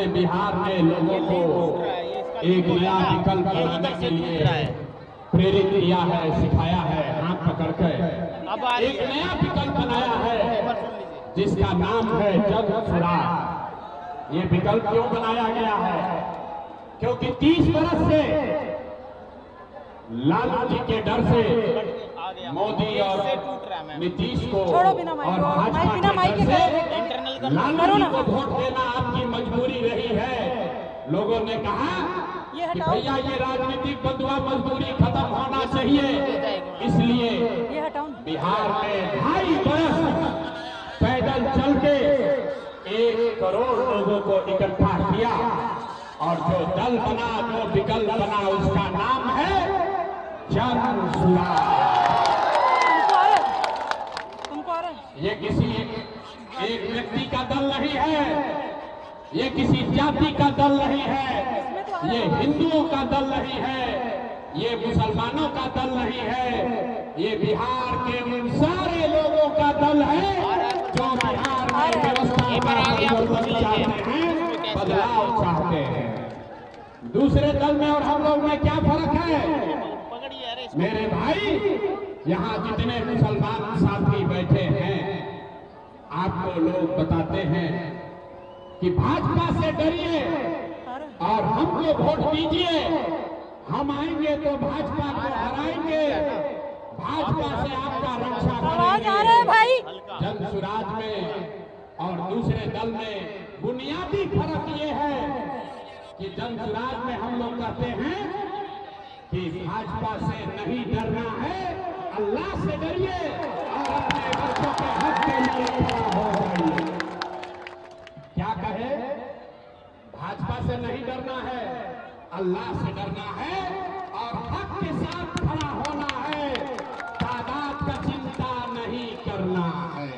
हमने बिहार में लोगों को एक नया विकल्प बनाने के लिए प्रेरित किया है, सिखाया है, हाथ पकड़ कर एक नया विकल्प बनाया है जिसका नाम है जन सुराज। ये विकल्प क्यों बनाया गया है? क्योंकि 30 बरस से लालू जी के डर से मोदी और नीतीश को और भाजपा के डर से लालू जी को वोट देना आपकी मजबूरी रही है। लोगों ने कहा कि भैया ये राजनीतिक बंधुआ मजदूरी खत्म होना चाहिए, इसलिए बिहार में 2.5 बरस पैदल चल के 1 करोड़ लोगों को इकट्ठा किया और जो दल बना, जो विकल्प बना, उसका नाम है जन सुराज। ये किसी एक व्यक्ति का दल नहीं है, ये किसी जाति का दल नहीं है, ये हिंदुओं का दल नहीं है, ये मुसलमानों का दल नहीं है, ये बिहार के उन सारे लोगों का दल है जो बिहार में व्यवस्था चाहते हैं, बदलाव चाहते हैं। दूसरे दल में और हम लोग में क्या फर्क है मेरे भाई? यहाँ जितने मुसलमान साथी बैठे हैं, आपको लोग बताते हैं कि भाजपा से डरिए और हमको वोट दीजिए, हम आएंगे तो भाजपा को हराएंगे, भाजपा से आपका रक्षा करेंगे। जन सुराज में और दूसरे दल में बुनियादी फर्क ये है कि जन सुराज में हम लोग कहते हैं कि भाजपा से नहीं डरना है, अल्लाह से डरिए और अपने बच्चों के हक के लिए खड़ा हो जाइए। क्या कहे? भाजपा से नहीं डरना है, अल्लाह से डरना है और हक के साथ खड़ा होना है, तादाद का चिंता नहीं करना है।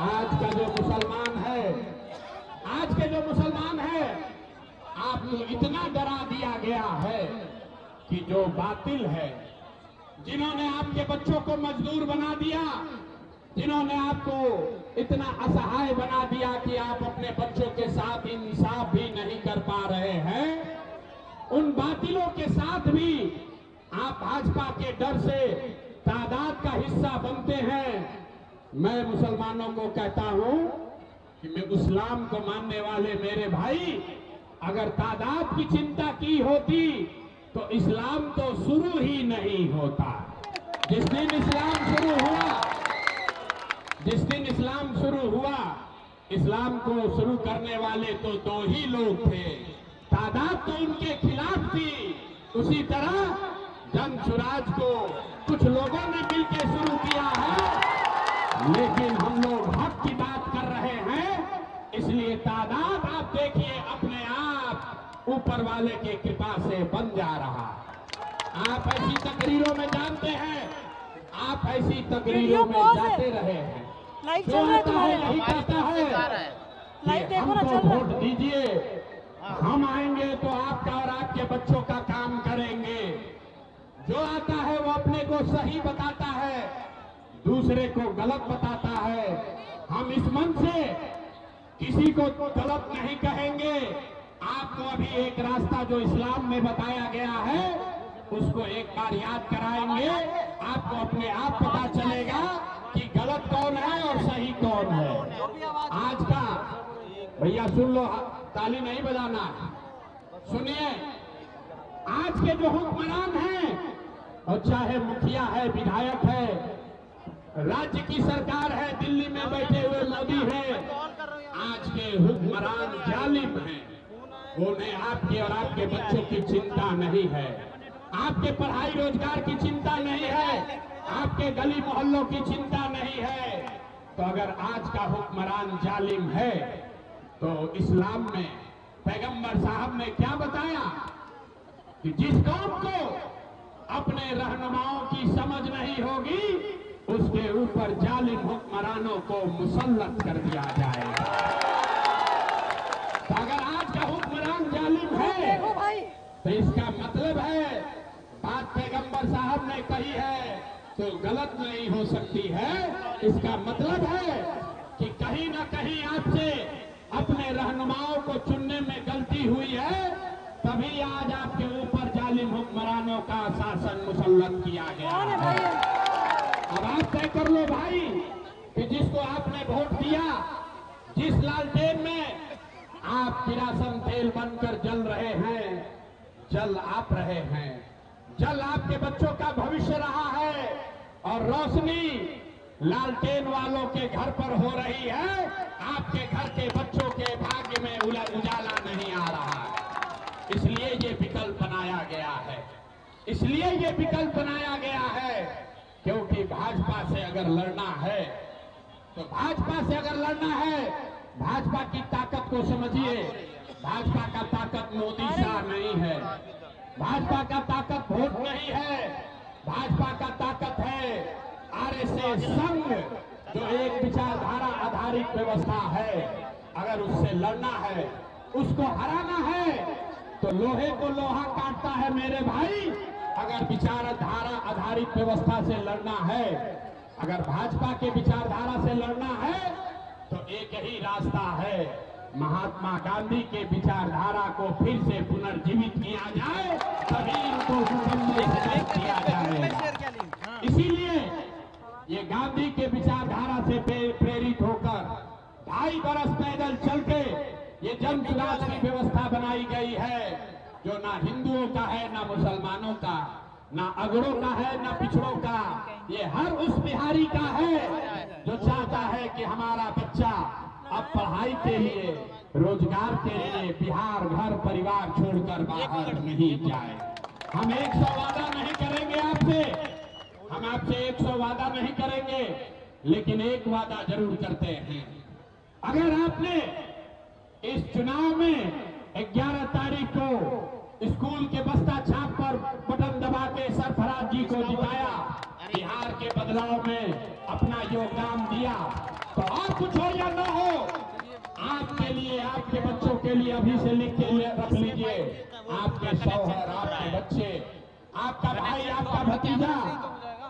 आज का जो मुसलमान है, आज के जो मुसलमान है, आपको इतना डरा दिया गया है कि जो बातिल है, जिन्होंने आपके बच्चों को मजदूर बना दिया, जिन्होंने आपको इतना असहाय बना दिया कि आप अपने बच्चों के साथ इंसाफ भी नहीं कर पा रहे हैं, उन बातिलों के साथ भी आप भाजपा के डर से तादाद का हिस्सा बनते हैं। मैं मुसलमानों को कहता हूं कि मैं इस्लाम को मानने वाले मेरे भाई, अगर तादाद की चिंता की होती तो इस्लाम तो शुरू ही नहीं होता। जिस दिन इस्लाम शुरू हुआ, इस्लाम को शुरू करने वाले तो 2 ही लोग थे, तादाद तो उनके खिलाफ थी। उसी तरह जन सुराज को कुछ लोगों ने मिलकर शुरू किया है, लेकिन हम लोग हक की बात कर रहे हैं, इसलिए तादाद आप देखिए अपने आप ऊपर वाले की कृपा से बन जा रहा। आप ऐसी तकरीरों में जानते हैं, आप ऐसी तकरीरों में जाते रहे हैं, लाइव चल रहा है तुम्हारे, यही कहता है लाइव देखो ना, चल हमको रहा है। वोट दीजिए, हम आएंगे तो आपका और आपके बच्चों का काम करेंगे। जो आता है वो अपने को सही बताता है, दूसरे को गलत बताता है। हम इस मन से किसी को गलत नहीं कहेंगे। आपको अभी एक रास्ता जो इस्लाम में बताया गया है, उसको एक बार याद कराएंगे, आपको अपने आप पता चलेगा कि गलत कौन है और सही कौन है। आज का भैया सुन लो, ताली नहीं बजाना, सुनिए। आज के जो हुक्मरान हैं, और चाहे मुखिया है, विधायक है, राज्य की सरकार है, दिल्ली में बैठे हुए मोदी हैं, आज के हुक्मरान जालिम हैं। उन्हें आपके और आपके बच्चों की चिंता नहीं है, आपके पढ़ाई रोजगार की चिंता नहीं है, आपके गली मोहल्लों की चिंता नहीं है। तो अगर आज का हुक्मरान जालिम है, तो इस्लाम में पैगंबर साहब ने क्या बताया कि जिस कौम को अपने रहनुमाओं की समझ नहीं होगी, उसके ऊपर जालिम हुक्मरानों को मुसल्लत कर दिया जाएगा। तो अगर आज का हुक्मरान जालिम है, तो इसका मतलब है बात पैगंबर साहब ने कही है तो गलत नहीं हो सकती है। इसका मतलब है कि कहीं ना कहीं आपसे अपने रहनुमाओं को चुनने में गलती हुई है, तभी आज आपके ऊपर जालिम हुक्मरानों का शासन मुसल्लत किया गया कौन है है। भाई? अब आप तय कर लो भाई कि जिसको आपने वोट दिया, जिस लालटेन में आप किरासन तेल बनकर जल रहे हैं, जल आप रहे हैं, जल आपके बच्चों का भविष्य रहा है, और रोशनी लालटेन वालों के घर पर हो रही है, आपके घर के बच्चों के भाग्य में उजाला नहीं आ रहा है। इसलिए ये विकल्प बनाया गया है, इसलिए ये विकल्प बनाया गया है, क्योंकि भाजपा से अगर लड़ना है तो भाजपा से अगर लड़ना है, भाजपा की ताकत को समझिए। भाजपा का ताकत मोदी शाह नहीं है, भाजपा का ताकत वोट नहीं है, भाजपा का ताकत है आरएसएस संघ, जो एक विचारधारा आधारित व्यवस्था है। अगर उससे लड़ना है, उसको हराना है, तो लोहे को लोहा काटता है मेरे भाई। अगर विचारधारा आधारित व्यवस्था से लड़ना है, अगर भाजपा के विचारधारा से लड़ना है, तो एक ही रास्ता है, महात्मा गांधी के विचारधारा को फिर से पुनर्जीवित किया जाए, तभी इनको किया जाएगा। इसीलिए ये गांधी के विचारधारा से प्रेरित होकर 2.5 बरस पैदल चल के ये जन सुराज की व्यवस्था बनाई गई है, जो ना हिंदुओं का है, ना मुसलमानों का, ना अगड़ों का है, ना पिछड़ों का। ये हर उस बिहारी का है जो चाहता है कि हमारा बच्चा अब पढ़ाई के लिए, रोजगार के लिए बिहार घर परिवार छोड़कर बाहर नहीं जाए। हम 100 वादा नहीं करेंगे आपसे, हम आपसे 100 वादा नहीं करेंगे, लेकिन एक वादा जरूर करते हैं। अगर आपने इस चुनाव में 11 तारीख को स्कूल के बस्ता छाप पर बटन दबा के सरफराज जी को जिताया, बिहार के बदलाव में अपना योगदान दिया, तो और कुछ हो या न हो, आपके लिए, आपके बच्चों के लिए अभी से लिख के रख लीजिए, आपके शौहर, आपके बच्चे, आपका भाई, आपका भतीजा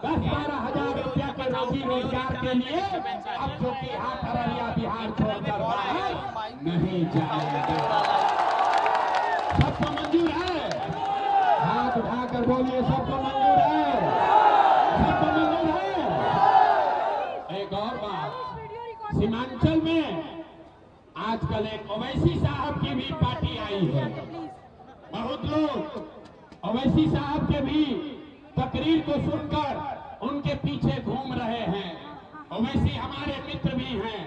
10-12 हजार रुपया के रोजी रोजगार के लिए अब जो कि हाथ अररिया बिहार छोड़कर बाहर नहीं जाएगा। सबको मंजूर है? हाथ उठाकर बोलिए, सबको मंजूर है? सबको मंजूर है? एक और बात, सीमांचल में आजकल एक ओवैसी साहब की भी पार्टी आई है। बहुत लोग ओवैसी साहब के भी तकरीर को सुनकर उनके पीछे घूम रहे हैं। ओवैसी हमारे मित्र भी हैं,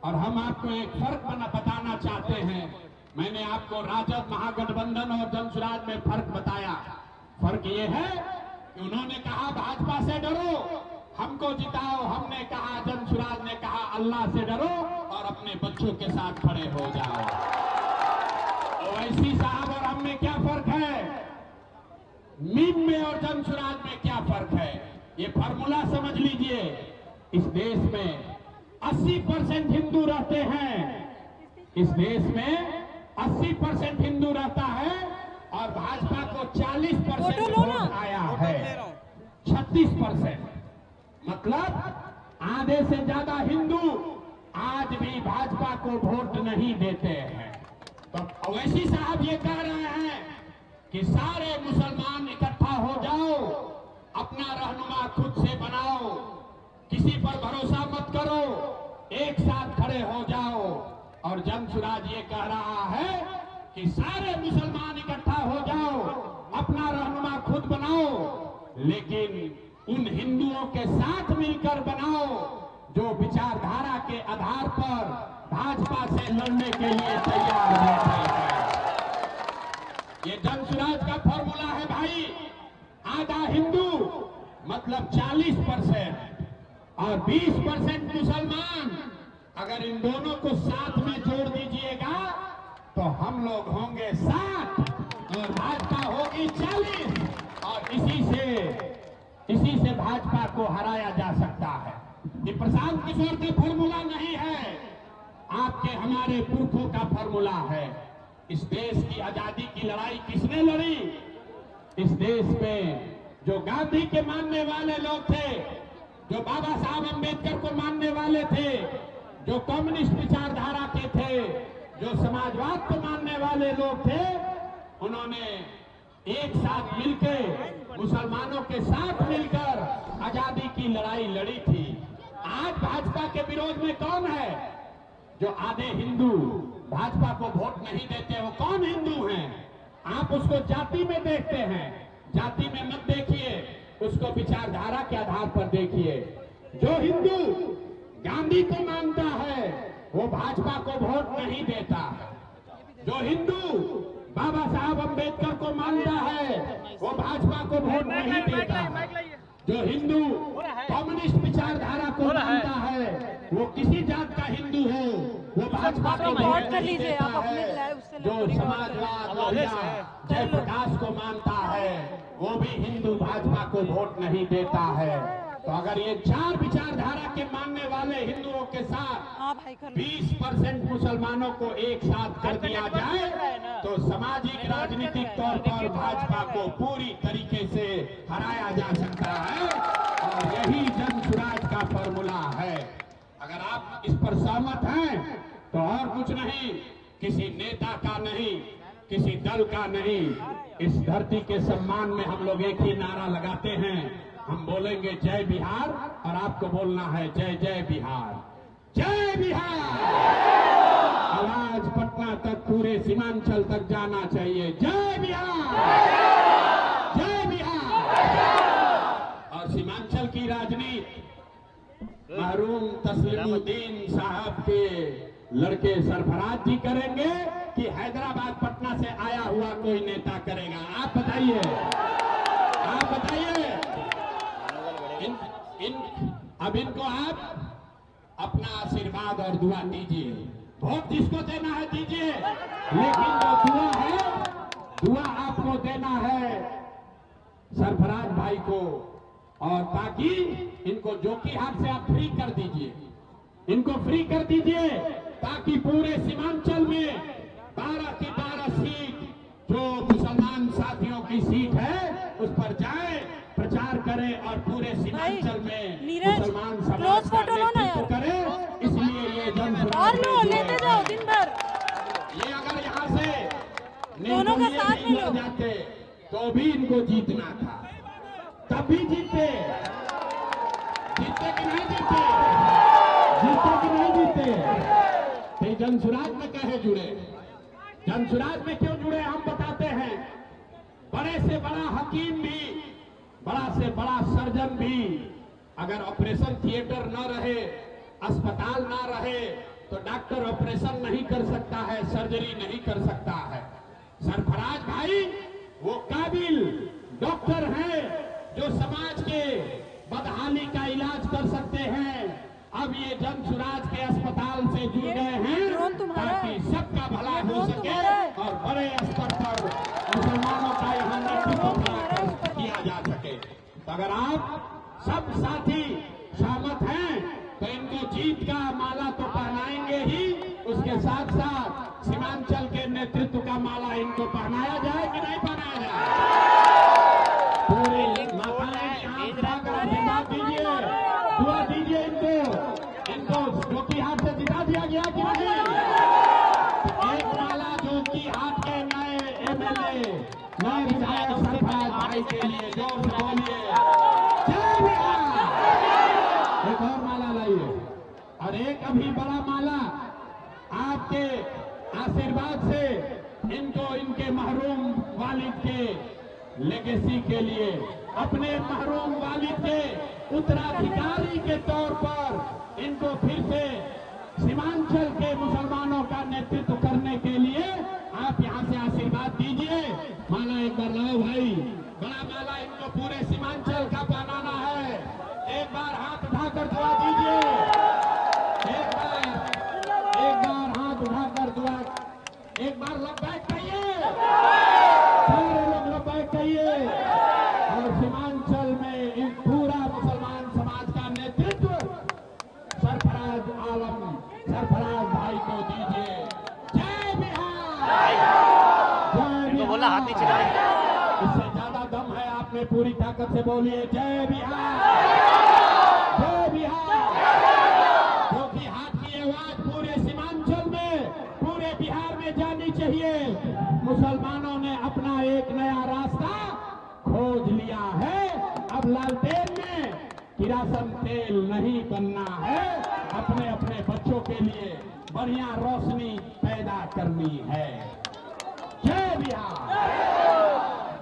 और हम आपको एक फर्क बताना चाहते हैं। मैंने आपको राजद, महागठबंधन और जनसुराज में फर्क बताया। फर्क ये है कि उन्होंने कहा भाजपा से डरो, हमको जिताओ, हमने कहा, जनसुराज ने कहा अल्लाह से डरो और अपने बच्चों के साथ खड़े हो जाओ। ओवैसी साहब और हम में क्या फर्क है? मीम में और जनसुराज में क्या फर्क है? ये फार्मूला समझ लीजिए। इस देश में 80% हिंदू रहते हैं, इस देश में 80% हिंदू रहता है, और भाजपा को 40% वोट आया है। 36%, मतलब आधे से ज्यादा हिंदू आज भी भाजपा को वोट नहीं देते हैं। तो ओवैसी साहब ये कह रहे हैं कि सारे मुसलमान इकट्ठा हो जाओ, अपना रहनुमा खुद से बनाओ, किसी पर भरोसा मत करो, एक साथ खड़े हो जाओ। और जनसुराज ये कह रहा है कि सारे मुसलमान इकट्ठा हो जाओ, अपना रहनुमा खुद बनाओ, लेकिन उन हिंदुओं के साथ मिलकर बनाओ जो विचारधारा के आधार पर भाजपा से लड़ने के लिए तैयार बैठे हैं। ये जनसुराज का फॉर्मूला है भाई। आधा हिंदू मतलब 40% और 20% मुसलमान। अगर इन दोनों को साथ में जोड़ दीजिएगा तो हम लोग होंगे 60 और भाजपा होगी 40, और इसी से भाजपा को हराया जा सकता है। ये प्रशांत किशोर का फॉर्मूला नहीं है, आपके हमारे पुरखों का फॉर्मूला है। इस देश की आजादी की लड़ाई किसने लड़ी? इस देश में जो गांधी के मानने वाले लोग थे, जो बाबा साहब अम्बेडकर को मानने वाले थे, जो कम्युनिस्ट विचारधारा के थे, जो समाजवाद को मानने वाले लोग थे, उन्होंने एक साथ मिलकर मुसलमानों के साथ मिलकर आजादी की लड़ाई लड़ी थी। आज भाजपा के विरोध में कौन है? जो आधे हिंदू भाजपा को वोट नहीं देते, वो कौन हिंदू हैं? आप उसको जाति में देखते हैं, जाति में मत देखिए, उसको विचारधारा के आधार पर देखिए। जो हिंदू गांधी को मानता है वो भाजपा को वोट नहीं देता। जो हिंदू बाबा साहब अंबेडकर को मानता है वो भाजपा को वोट नहीं देता। जो हिंदू कम्युनिस्ट विचारधारा को मानता है वो किसी जात का हिंदू हो वो भाजपा को वोट नहीं देता है। जो समाजवाद लोहिया जयप्रकाश को मानता है वो भी हिंदू भाजपा को वोट नहीं देता है। तो अगर ये चार विचारधारा के मानने वाले हिंदुओं के साथ 20% मुसलमानों को एक साथ कर दिया जाए तो सामाजिक राजनीतिक तौर पर भाजपा को पूरी तरीके से हराया जा सकता है। और यही जन सुराज का फॉर्मूला है। अगर आप इस पर सहमत हैं तो और कुछ नहीं, किसी नेता का नहीं, किसी दल का नहीं, इस धरती के सम्मान में हम लोग एक ही नारा लगाते हैं। हम बोलेंगे जय बिहार और आपको बोलना है जय जय बिहार, जय बिहार। आवाज पटना तक, पूरे सीमांचल तक जाना चाहिए। जय बिहार, जय बिहार। और सीमांचल की राजनीति महरूम तस्लीमुद्दीन साहब के लड़के सरफराज जी करेंगे कि हैदराबाद पटना से आया हुआ कोई नेता करेगा? आप बताइए, आप बताइए। अब इनको आप अपना आशीर्वाद और दुआ दीजिए। वोट जिसको देना है दीजिए, लेकिन जो दुआ है, दुआ आपको देना है सरफराज भाई को। और ताकि इनको जोकी हाथ से आप फ्री कर दीजिए, इनको फ्री कर दीजिए ताकि पूरे सीमांचल में 12 की 12 सीट जो मुसलमान साथियों की सीट है उस पर जाए, प्रचार करें और पूरे सीमांचल में मुसलमान समाज का नेतृत्व करें। इसलिए ये जन सुराज लेते जाओ दिन भर। ये अगर यहाँ से दोनों का साथ में लो जाते तो भी इनको जीतना था, तब भी जीते कि नहीं जीते, जीते कि नहीं जीते। तो जनसुराज में कहे जुड़े, जनसुराज में क्यों जुड़े हम बताते हैं। बड़े से बड़ा हकीम भी, बड़ा से बड़ा सर्जन भी अगर ऑपरेशन थिएटर न रहे, अस्पताल ना रहे तो डॉक्टर ऑपरेशन नहीं कर सकता है, सर्जरी नहीं कर सकता है। सरफराज भाई वो काबिल डॉक्टर हैं जो समाज के बदहाली का इलाज कर सकते हैं। अब ये जनसुराज के अस्पताल से जुड़ गए हैं ताकि सबका भला हो सके और बड़े स्तर पर मुसलमानों का यहाँ नेतृत्व किया जा सके। तो अगर आप सब साथी सहमत हैं तो इनको जीत का माला तो पहनाएंगे ही, उसके साथ साथ सीमांचल के नेतृत्व का माला इनको पहनाया जाए कि नहीं पहनाया जाए। पूरे दीजिए, दुआ दीजिए इनको जो की हाथ से जिता दिया गया कि नहीं। एक माला जो की हाथ के नए एमएलए, नए विधायक सरफराज भाई के लिए जोर से बोलिए जय बिहार। एक और माला लाइए और एक अभी बड़ा माला आपके आशीर्वाद से इनको इनके महरूम वालिद के लेगेसी के लिए, अपने महरूम वालिद के उत्तराधिकारी के तौर पर इनको फिर से सीमांचल के मुसलमानों का नेतृत्व करने के लिए आप यहां से आशीर्वाद दीजिए। माला एक बार लाओ भाई, बड़ा माला इनको पूरे सीमांचल का पहनाना है। एक बार हाथ उठाकर दुआ दीजिए, एक बार हाथ उठाकर दुआ, एक बार लब्बैक कहिए, सारे लोग लब्बैक कहिए। और सीमांचल में एक पूरा मुसलमान समाज का नेतृत्व सरफराज आलम, सरफराज भाई को दीजिए। जय बिहार, जय बिहार। बोला हाथ नीचे करें, इससे ज्यादा दम है आप में, पूरी ताकत से बोलिए जय बिहार, जय बिहार। जो कि हाथ किए हुआ जानी चाहिए। मुसलमानों ने अपना एक नया रास्ता खोज लिया है। अब लालटेन में किरासन तेल नहीं बनना है, अपने अपने बच्चों के लिए बढ़िया रोशनी पैदा करनी है।